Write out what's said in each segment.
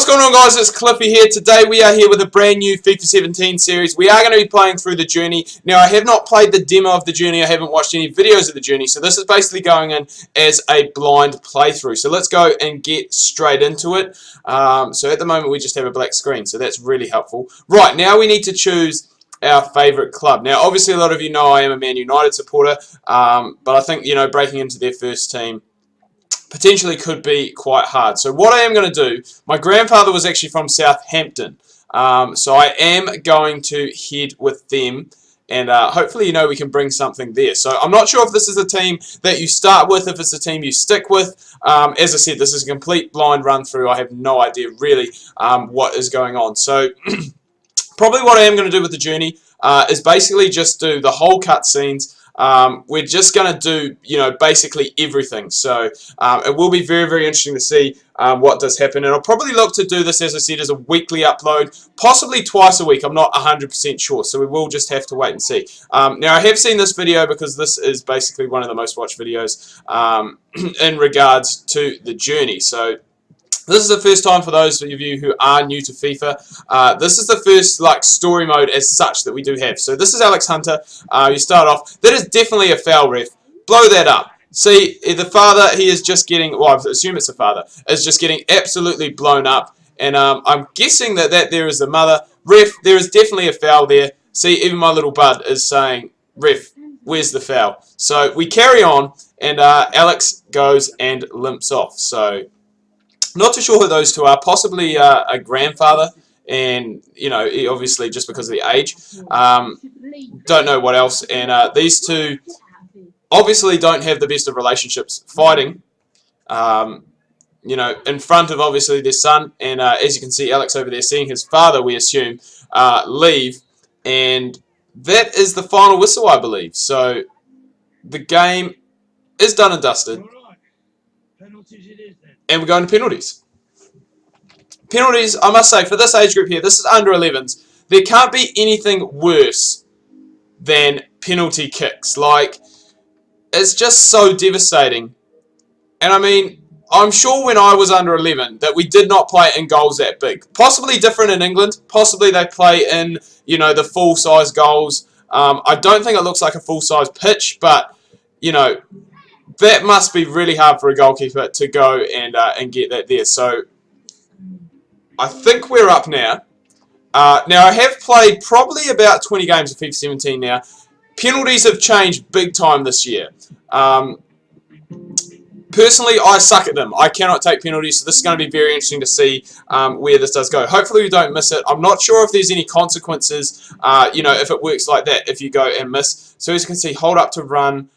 What's going on, guys? It's Cliffy here. Today we are here with a brand new FIFA 17 series. We are going to be playing through the journey. Now, I have not played the demo of the journey. I haven't watched any videos of the journey. So this is basically going in as a blind playthrough. So let's go and get straight into it. So at the moment we just have a black screen. So that's really helpful. Right, now we need to choose our favourite club. Now, obviously a lot of you know I am a Man United supporter. But I think, you know, breaking into their first team potentially could be quite hard. So what I am going to do, my grandfather was actually from Southampton, so I am going to head with them, and hopefully, you know, we can bring something there. So I'm not sure if this is a team that you start with, if it's a team you stick with. As I said, this is a complete blind run through. I have no idea really what is going on. So probably what I am going to do with the journey is basically just do the whole cutscenes. We're just going to do, you know, basically everything. So it will be very, very interesting to see what does happen. And I'll probably look to do this, as I said, as a weekly upload, possibly twice a week. I'm not 100% sure, so we will just have to wait and see. Now, I have seen this video because this is basically one of the most watched videos in regards to the journey. So this is the first time for those of you who are new to FIFA. This is the first like story mode as such that we do have. So this is Alex Hunter. You start off. That is definitely a foul, ref. Blow that up. See, the father, he is just getting, well, I assume it's the father, is just getting absolutely blown up. And I'm guessing that there is the mother. Ref, there is definitely a foul there. See, even my little bud is saying, ref, where's the foul? So we carry on, and Alex goes and limps off. So not too sure who those two are. Possibly a grandfather, and you know, obviously just because of the age. Don't know what else. And these two obviously don't have the best of relationships fighting. You know, in front of obviously their son, and as you can see, Alex over there seeing his father, we assume, leave, and that is the final whistle, I believe. So the game is done and dusted. And we're going to penalties. Penalties, I must say, for this age group here, this is under 11s, there can't be anything worse than penalty kicks. Like, it's just so devastating. And I mean, I'm sure when I was under 11 that we did not play in goals that big. Possibly different in England. Possibly they play in, you know, the full-size goals. I don't think it looks like a full-size pitch, but, you know, that must be really hard for a goalkeeper to go and get that there. So I think we're up now. Now I have played probably about 20 games of FIFA 17 now. Penalties have changed big time this year. Personally, I suck at them. I cannot take penalties, so this is going to be very interesting to see where this does go. Hopefully we don't miss it. I'm not sure if there's any consequences, you know, if it works like that, if you go and miss. So as you can see, hold up to run,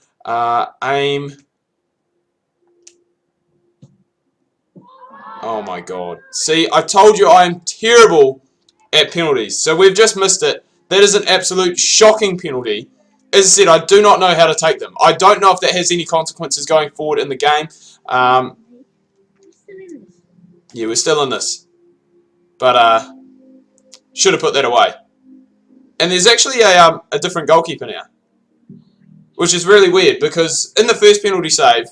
aim. Oh my god. See, I told you I am terrible at penalties. So we've just missed it. That is an absolute shocking penalty. As I said, I do not know how to take them. I don't know if that has any consequences going forward in the game. Yeah, we're still in this. But should have put that away. And there's actually a different goalkeeper now, which is really weird because in the first penalty save,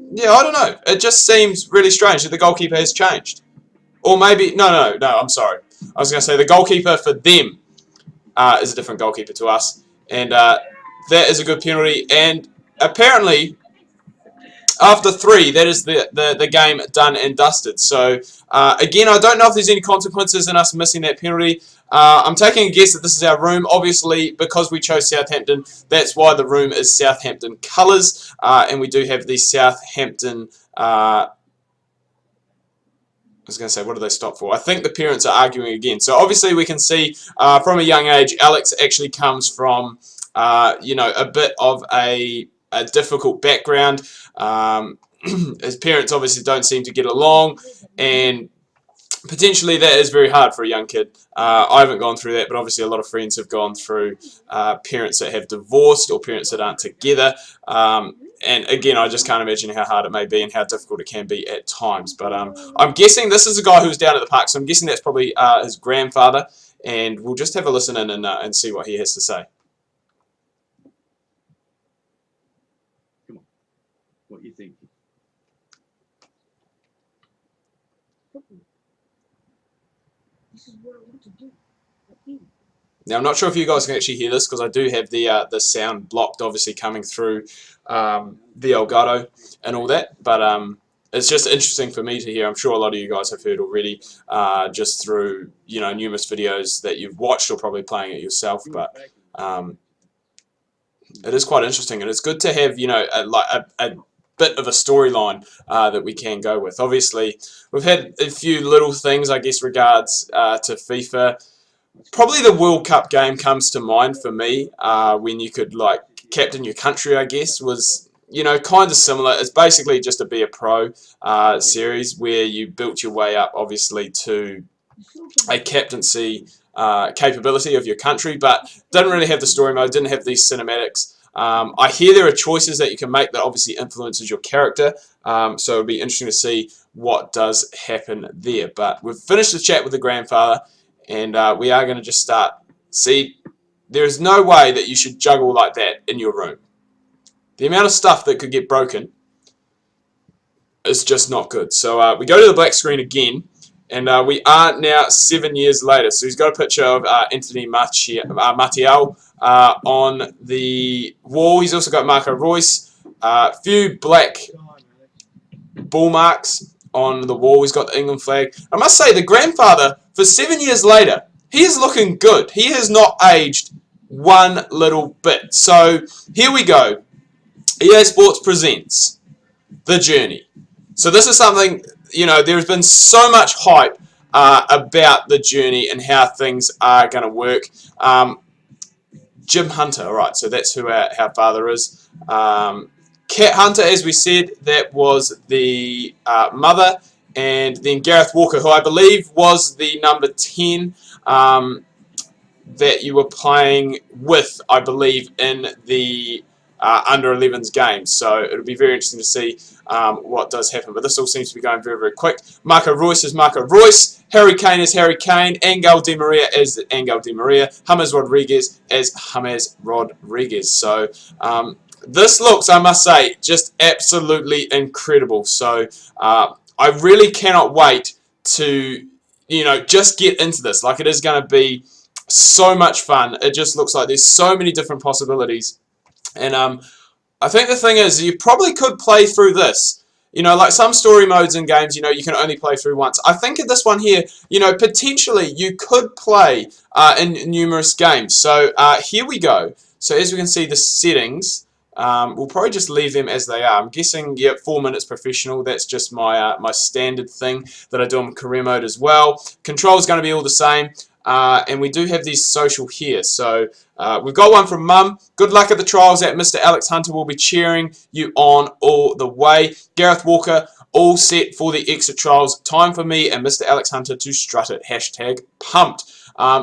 yeah, I don't know. It just seems really strange that the goalkeeper has changed. Or maybe... No, I'm sorry. I was going to say the goalkeeper for them is a different goalkeeper to us. And that is a good penalty. And apparently, after 3, that is the game done and dusted. So, again, I don't know if there's any consequences in us missing that penalty. I'm taking a guess that this is our room. Obviously, because we chose Southampton, that's why the room is Southampton colours. And we do have the Southampton... I was going to say, what do they stop for? I think the parents are arguing again. So obviously we can see from a young age, Alex actually comes from, you know, a bit of a difficult background. His parents obviously don't seem to get along, and potentially that is very hard for a young kid. I haven't gone through that, but obviously a lot of friends have gone through parents that have divorced or parents that aren't together. And again, I just can't imagine how hard it may be and how difficult it can be at times. But I'm guessing this is a guy who's down at the park, so I'm guessing that's probably his grandfather. And we'll just have a listen in and see what he has to say. Come on. What are you thinking? Now, I'm not sure if you guys can actually hear this because I do have the sound blocked, obviously, coming through the Elgato and all that. But it's just interesting for me to hear. I'm sure a lot of you guys have heard already, just through numerous videos that you've watched or probably playing it yourself. But it is quite interesting, and it's good to have a bit of a storyline that we can go with. Obviously, we've had a few little things, I guess, regards to FIFA. Probably the World Cup game comes to mind for me, when you could captain your country, I guess, was kind of similar. It's basically just a Be a Pro series where you built your way up, obviously, to a captaincy capability of your country, but didn't really have the story mode, didn't have these cinematics. I hear there are choices that you can make that obviously influences your character, so it'll be interesting to see what does happen there. But we've finished the chat with the grandfather, and we are going to just start. See, there is no way that you should juggle like that in your room. The amount of stuff that could get broken is just not good. So we go to the black screen again, and we are now 7 years later. So he's got a picture of Anthony Martial on the wall. He's also got Marco Reus, a few black ball marks on the wall. He's got the England flag. I must say, the grandfather, for 7 years later, he is looking good. He has not aged one little bit. So here we go. EA Sports presents The Journey. So this is something, there's been so much hype about The Journey and how things are going to work. Jim Hunter, all right, so that's who our father is. Cat Hunter, as we said, that was the mother, and then Gareth Walker, who I believe was the number 10 that you were playing with, I believe, in the under 11s game. So it'll be very interesting to see what does happen. But this all seems to be going very, very quick. Marco Reus is Marco Reus. Harry Kane is Harry Kane. Angel Di Maria is Angel Di Maria. James Rodriguez as James Rodriguez. So this looks, I must say, just absolutely incredible. So I really cannot wait to, just get into this. Like, it is going to be so much fun. It just looks like there's so many different possibilities. And I think the thing is, you probably could play through this. Like some story modes in games, you can only play through once. I think in this one here, potentially you could play in numerous games. So here we go. So as we can see, the settings, we'll probably just leave them as they are. I'm guessing, yeah, 4 minutes professional. That's just my my standard thing that I do on career mode as well. Control is going to be all the same. And we do have these social here. So we've got one from Mum. Good luck at the trials. At Mr. Alex Hunter will be cheering you on all the way. Gareth Walker, all set for the exit trials. Time for me and Mr. Alex Hunter to strut it. Hashtag pumped.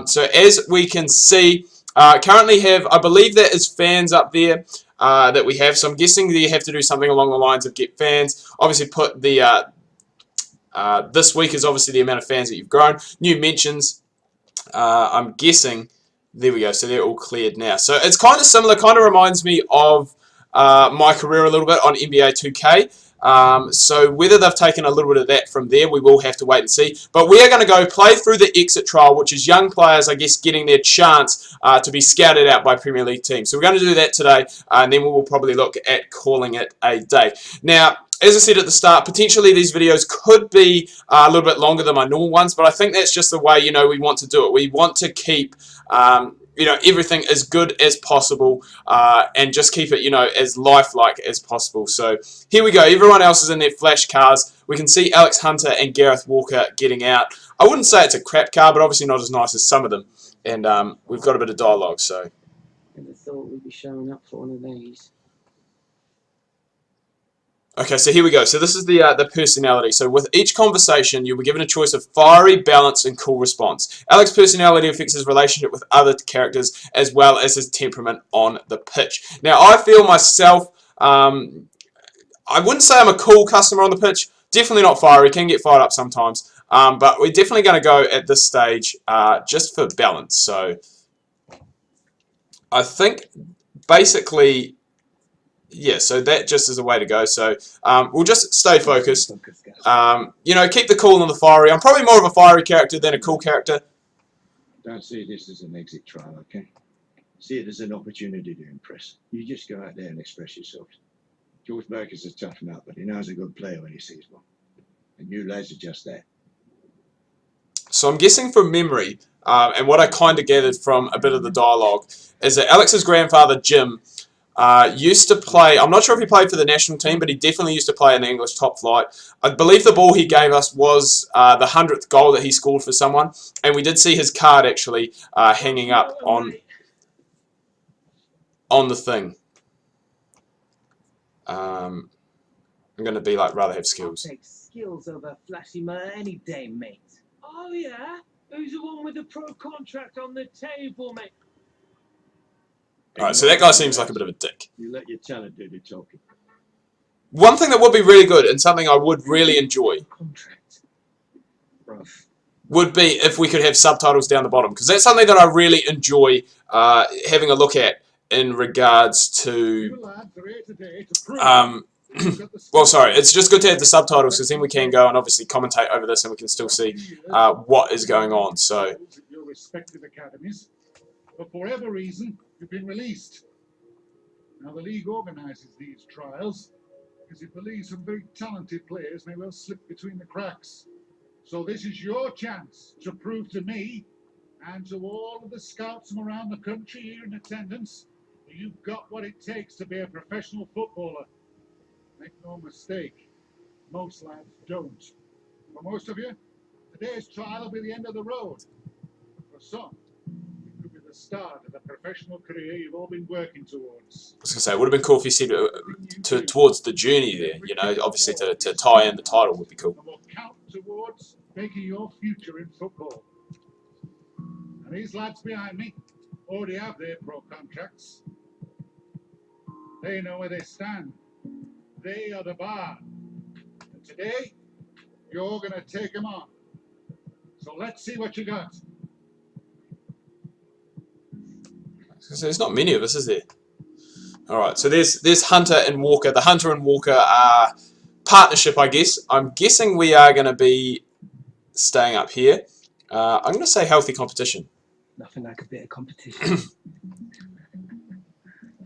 So as we can see, currently have, I believe that is fans up there that we have. So I'm guessing that you have to do something along the lines of get fans. Obviously put the, this week is obviously the amount of fans that you've grown. New mentions. I'm guessing, there we go, so they're all cleared now. So it's kind of similar, kind of reminds me of my career a little bit on NBA 2K. So whether they've taken a little bit of that from there, we will have to wait and see. But we are going to go play through the exit trial, which is young players, I guess, getting their chance to be scouted out by Premier League teams. So we're going to do that today, and then we will probably look at calling it a day. Now, as I said at the start, potentially these videos could be a little bit longer than my normal ones, but I think that's just the way, we want to do it. We want to keep, everything as good as possible and just keep it, as lifelike as possible. So here we go. Everyone else is in their flash cars. We can see Alex Hunter and Gareth Walker getting out. I wouldn't say it's a crap car, but obviously not as nice as some of them. And we've got a bit of dialogue, so. I never thought we'd be showing up for one of these. Okay, so here we go. So this is the personality. So with each conversation, you'll be given a choice of fiery, balanced, and cool response. Alex's personality affects his relationship with other characters as well as his temperament on the pitch. Now, I feel myself, I wouldn't say I'm a cool customer on the pitch. Definitely not fiery. Can get fired up sometimes. But we're definitely going to go at this stage just for balance. So I think basically, yeah, so that just is a way to go. So we'll just stay focused. You know, keep the cool and the fiery. I'm probably more of a fiery character than a cool character. Don't see this as an exit trial, okay? See it as an opportunity to impress. You just go out there and express yourself. George Baker's a tough nut, but he knows a good player when he sees one. And you lads are just that. So I'm guessing from memory, and what I kind of gathered from a bit of the dialogue, is that Alex's grandfather, Jim, used to play, I'm not sure if he played for the national team, but he definitely used to play in the English top flight. I believe the ball he gave us was the 100th goal that he scored for someone, and we did see his card actually hanging up on the thing. I'm going to be like, rather have skills. I'll take skills over flashy man any day, mate. Oh, yeah? Who's the one with the pro contract on the table, mate? Alright, so that guy seems like a bit of a dick. You let your talent do the talking. One thing that would be really good, and something I would really enjoy, Contract. Rough. would be if we could have subtitles down the bottom, because that's something that I really enjoy having a look at in regards to well, sorry, it's just good to have the subtitles, because then we can go and obviously commentate over this and we can still see what is going on. So your respective academies, but for whatever reason you've been released. Now the league organises these trials because it believes some very talented players may well slip between the cracks. So this is your chance to prove to me and to all of the scouts from around the country here in attendance that you've got what it takes to be a professional footballer. Make no mistake, most lads don't. For most of you, today's trial will be the end of the road. For some, it could be the start of the professional career you've all been working towards. I was going to say, it would have been cool if you said towards the journey there, you know, obviously to tie in the title would be cool. And will count towards making your future in football. And these lads behind me already have their pro contracts. They know where they stand. They are the bar. And today, you're going to take them on. So let's see what you got. So there's not many of us, is there? Alright, so there's Hunter and Walker. The Hunter and Walker are partnership, I guess. I'm guessing we are going to be staying up here. I'm going to say healthy competition. Nothing like a bit of competition.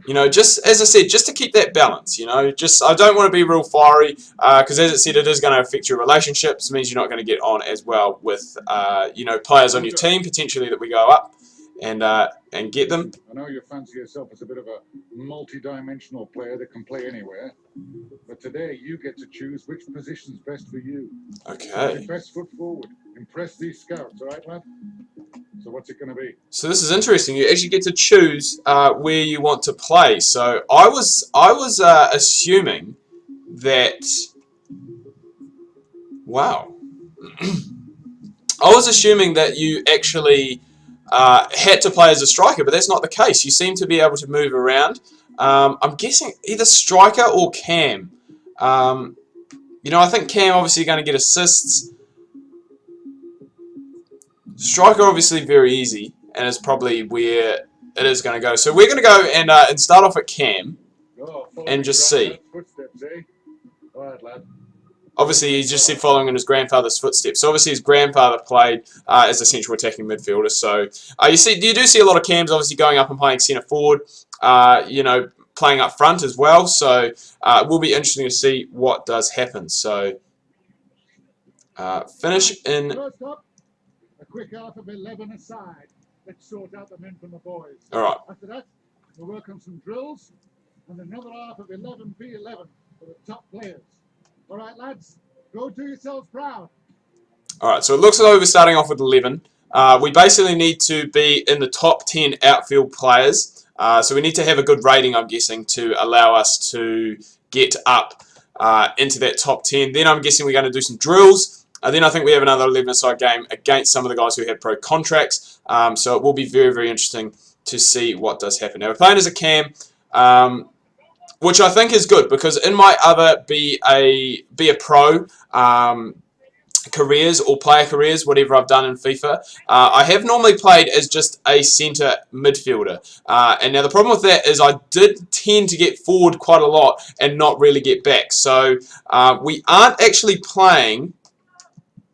You know, just as I said, just to keep that balance, you know, just I don't want to be real fiery because as I said, it is going to affect your relationships. It means you're not going to get on as well with, you know, players on your team, potentially that we go up and get them. I know you fancy yourself as a bit of a multi-dimensional player that can play anywhere, but today you get to choose which position's best for you. Okay. Put your best foot forward. Impress these scouts, all right, lad? So what's it going to be? So this is interesting. You actually get to choose where you want to play. So I was assuming that. Wow. I was assuming that you actually had to play as a striker, but that's not the case. You seem to be able to move around. I'm guessing either striker or cam. You know, I think cam obviously going to get assists. Striker obviously very easy, and is probably where it is going to go. So we're going to go and start off at cam and just see. Footsteps, eh? All right, lad. Obviously, he just said following in his grandfather's footsteps. So obviously, his grandfather played as a central attacking midfielder. So you do see a lot of cams obviously going up and playing centre forward. You know, playing up front as well. So it will be interesting to see what does happen. So finish in. First up, a quick half of 11 aside. Let's sort out the men from the boys. All right. After that, we'll work on some drills and another half of 11v11 for the top players. All right, lads, go do yourselves proud. All right. So it looks like we're starting off with 11. We basically need to be in the top 10 outfield players. So we need to have a good rating, I'm guessing, to allow us to get up into that top 10. Then I'm guessing we're going to do some drills. Then I think we have another 11-a-side game against some of the guys who had pro contracts. So it will be very, very interesting to see what does happen. Now we're playing as a cam, which I think is good because in my other be a pro careers or player careers, whatever I've done in FIFA. I have normally played as just a centre midfielder. And now the problem with that is I did tend to get forward quite a lot and not really get back. So we aren't actually playing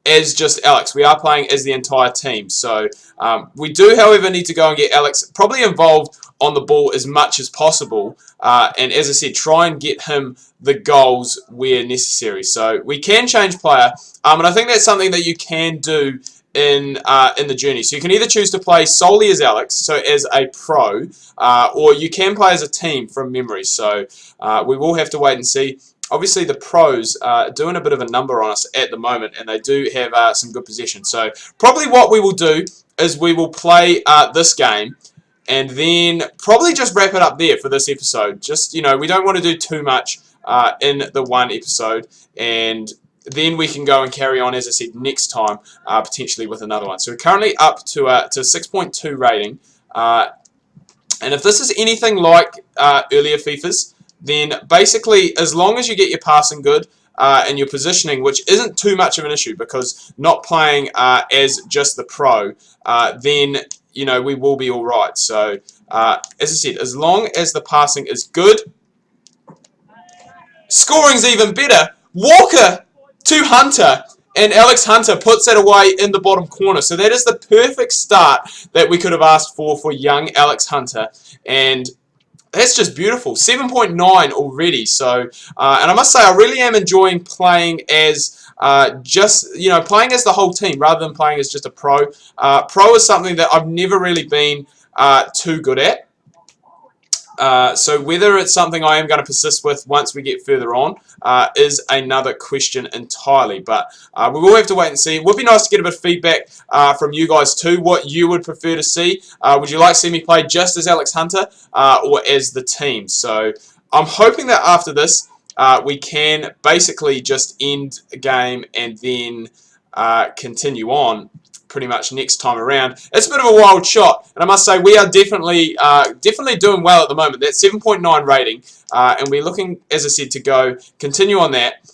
as just Alex. We are playing as the entire team. So we do, however, need to go and get Alex probably involved on the ball as much as possible. And as I said, try and get him the goals where necessary. So we can change player. And I think that's something that you can do in the journey. So you can either choose to play solely as Alex, so as a pro, or you can play as a team from memory. So we will have to wait and see. Obviously, the pros are doing a bit of a number on us at the moment, and they do have some good possession. So probably what we will do is we will play this game, and then probably just wrap it up there for this episode. Just, you know, we don't want to do too much in the one episode, and then we can go and carry on, as I said, next time, potentially with another one. So we're currently up to 6.2 rating, and if this is anything like earlier FIFAs, then basically, as long as you get your passing good and your positioning, which isn't too much of an issue, because not playing as just the pro, then, you know, we will be all right. So, as I said, as long as the passing is good, scoring's even better. Walker to Hunter, and Alex Hunter puts that away in the bottom corner. So that is the perfect start that we could have asked for young Alex Hunter, and that's just beautiful. 7.9 already. So, and I must say, I really am enjoying playing as just, you know, playing as the whole team rather than playing as just a pro. Pro is something that I've never really been too good at. So whether it's something I am going to persist with once we get further on is another question entirely. But we will have to wait and see. It would be nice to get a bit of feedback from you guys too, what you would prefer to see. Would you like to see me play just as Alex Hunter or as the team? So I'm hoping that after this we can basically just end a game and then continue on pretty much next time around. It's a bit of a wild shot, and I must say we are definitely doing well at the moment. That's 7.9 rating, and we're looking, as I said, to continue on that.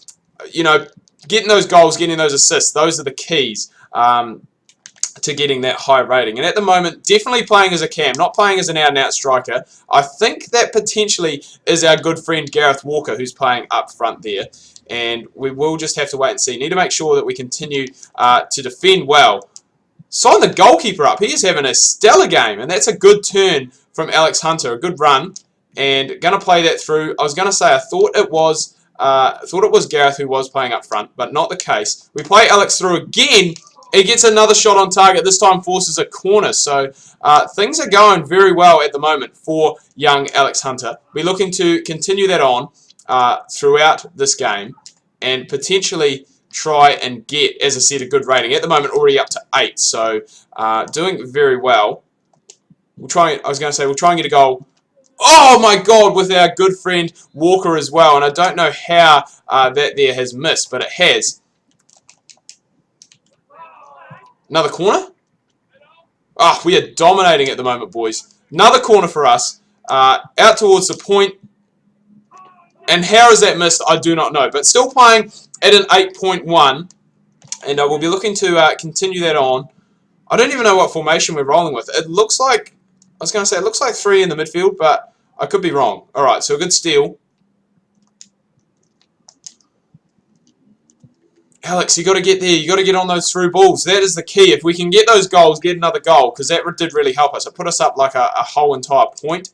You know, getting those goals, getting those assists, those are the keys to getting that high rating. And at the moment, definitely playing as a cam, not playing as an out-and-out striker. I think that potentially is our good friend Gareth Walker, who's playing up front there. And we will just have to wait and see. Need to make sure that we continue to defend well. Sign the goalkeeper up. He is having a stellar game, and that's a good turn from Alex Hunter, a good run, and going to play that through. I was going to say I thought it was Gareth who was playing up front, but not the case. We play Alex through again. He gets another shot on target. This time forces a corner. So things are going very well at the moment for young Alex Hunter. We're looking to continue that on throughout this game and potentially try and get, as I said, a good rating. At the moment, already up to 8, so doing very well. We'll try. I was going to say we'll try and get a goal. Oh my God! With our good friend Walker as well, and I don't know how that there has missed, but it has. Another corner. Oh, we are dominating at the moment, boys. Another corner for us. Out towards the point. And how is that missed? I do not know. But still playing at an 8.1. And we'll be looking to continue that on. I don't even know what formation we're rolling with. It looks like, I was going to say, it looks like 3 in the midfield, but I could be wrong. All right, so a good steal. Alex, you got to get there. You got to get on those through balls. That is the key. If we can get those goals, get another goal, because that did really help us. It put us up like a whole entire point.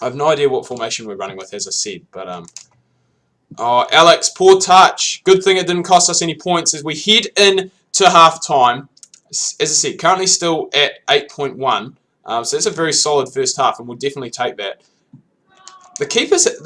I have no idea what formation we're running with, as I said, but oh, Alex, poor touch. Good thing it didn't cost us any points as we head into half-time. As I said, currently still at 8.1. So that's a very solid first half, and we'll definitely take that. The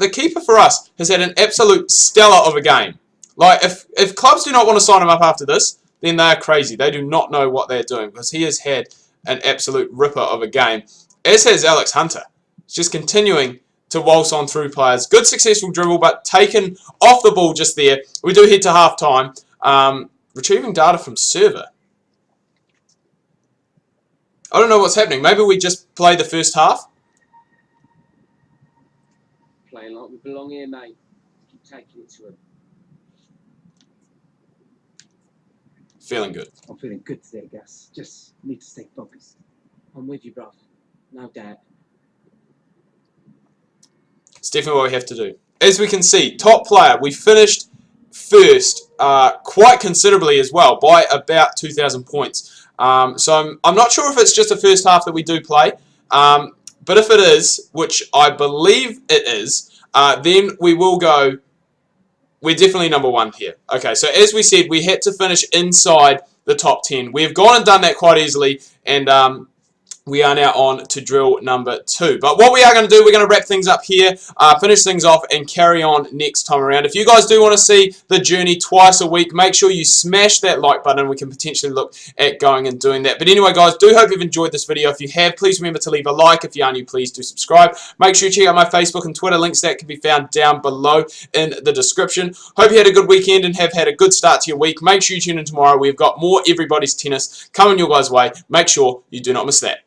keeper for us has had an absolute stellar of a game. Like, if clubs do not want to sign him up after this, then they are crazy. They do not know what they're doing, because he has had an absolute ripper of a game, as has Alex Hunter. It's just continuing to waltz on through players. Good successful dribble, but taken off the ball just there. We do head to half-time. Retrieving data from server. I don't know what's happening. Maybe we just play the first half. Playing like we belong here, mate. Keep taking it to him. Feeling good. I'm feeling good today, Gus. Just need to stay focused. I'm with you, bro. No doubt. It's definitely what we have to do. As we can see, top player, we finished first quite considerably as well, by about 2,000 points. So I'm not sure if it's just the first half that we do play, but if it is, which I believe it is, then we will go. We're definitely number 1 here. Okay, so as we said, we had to finish inside the top 10. We have gone and done that quite easily, and we are now on to drill number 2. But what we are going to do, we're going to wrap things up here, finish things off, and carry on next time around. If you guys do want to see the journey twice a week, make sure you smash that like button. We can potentially look at going and doing that. But anyway, guys, do hope you've enjoyed this video. If you have, please remember to leave a like. If you are new, please do subscribe. Make sure you check out my Facebook and Twitter links. That can be found down below in the description. Hope you had a good weekend and have had a good start to your week. Make sure you tune in tomorrow. We've got more Everybody's Tennis coming your guys' way. Make sure you do not miss that.